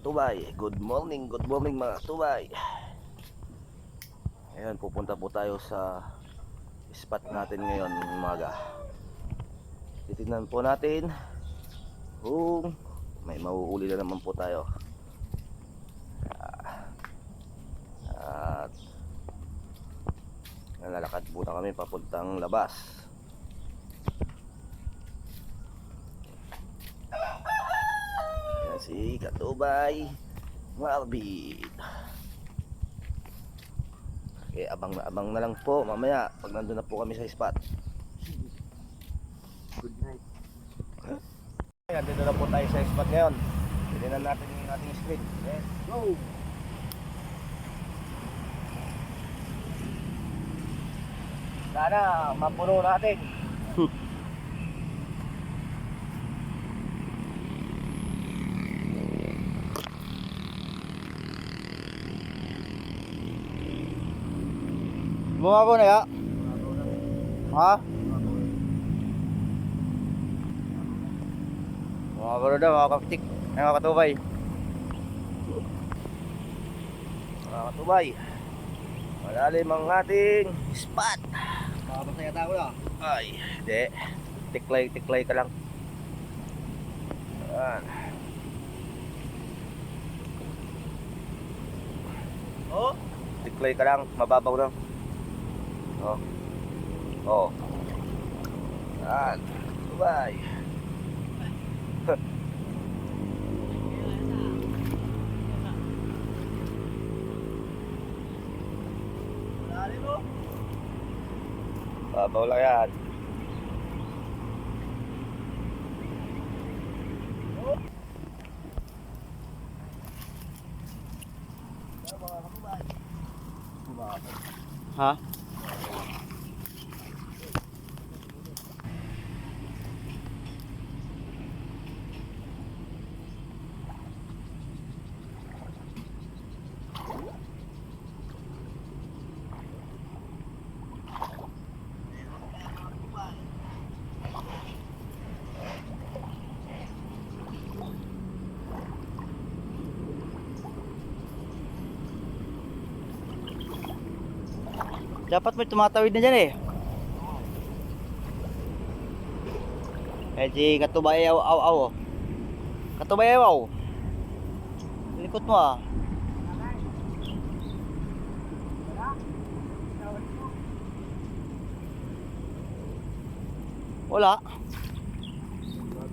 katubay. Good morning mga katubay. Ngayon pupunta po tayo sa spot natin ngayon umaga. Titignan po natin kung may mauuli na naman po tayo. At nalalakad po na kami papuntang labas. Yan si Katubay Marvin. Okay, abang na lang po mamaya pag nandun na po kami sa spot. Good night. Ayan, dito na po tayo sa spot ngayon. Tignan natin yung ating screen. Let's go! Sana mapuno natin. Bumabaw na ya? Ha? Bumabaw na daw mga kapitik. Ay mga katubay. Mga katubay, malalim ang ating spot. Makapasaya tayo na. Ay, hindi. Tiklay ka lang. Ayan. Oh? Tiklay ka lang, mababaw lang. Oh. Oh. Ayan. Katubay. Babaw lang yan. Ha? Dapat may tumatawid na dyan eh. Eh si Katubay aw. Katubay aw. Likot mo ah. Wala.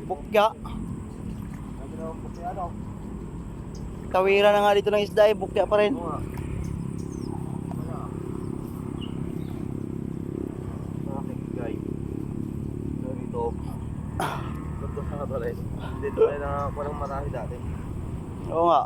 Bukya. Tawiran na nga dito ng isda eh. Bukya pa rin. Dito tayo na walang marami dati. Oo nga.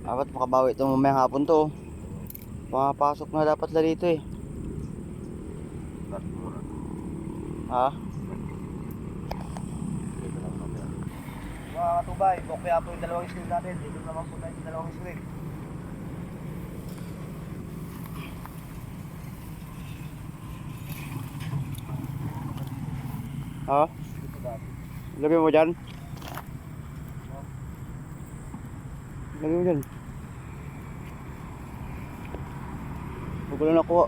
Dapat makabawi ito mamayang hapon to. Pumapasok na dapat na dito eh. Ha? Mga katubay, bukya po yung dalawang screen natin. Dito naman po tayo yung dalawang screen. Ha? Lagay mo dyan? Lagay mo dyan. Huwag ko lang nakuha.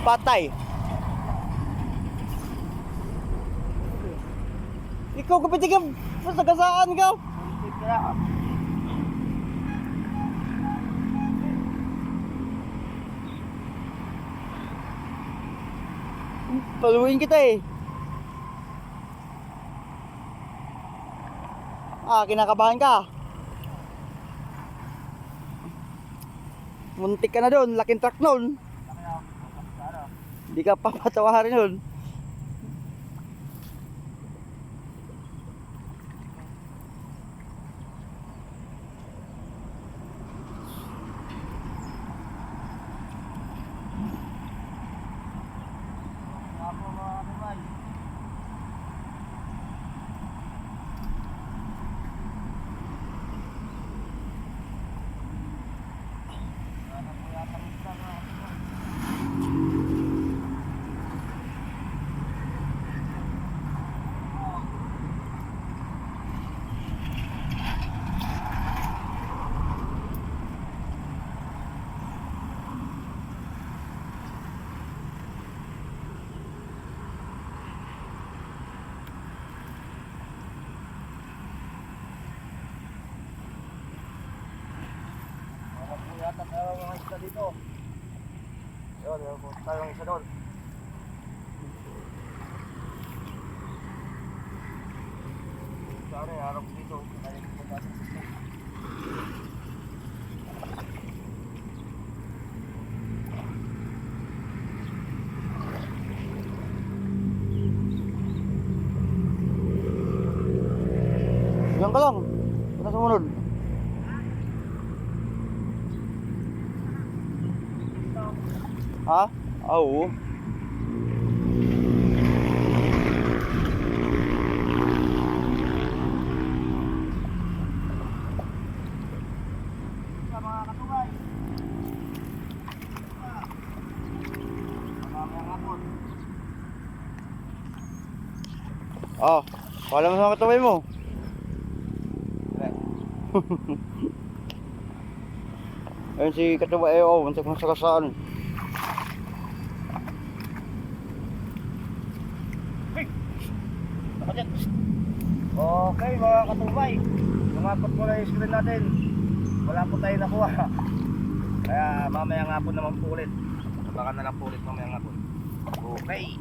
Patay. Ikaw kapitig ka. Masagasaan ka. Paluin kita eh. Kinakabahan ka. Muntik ka na doon, laking truck noon. Di ka pa patawarin nun. Yata tayo mga isda dito. Yun, meron po tayong isa doon. Sana harap dito. Kaya dito pa sa system. Diyan ka lang. Punta sumunod. Ha? Ah, oo. Sa mga katubay. Mamayang hapon. Ah, paalam mo sa mga kataway mo. Ayun si kataway, oh, muntik mo sa kasaan. Okay mga katubay, lumapot mo na yung screen natin. Wala po tayo nakuha. Kaya mamaya nga po naman po ulit. Baka na lang po ulit mamaya nga po. Okay.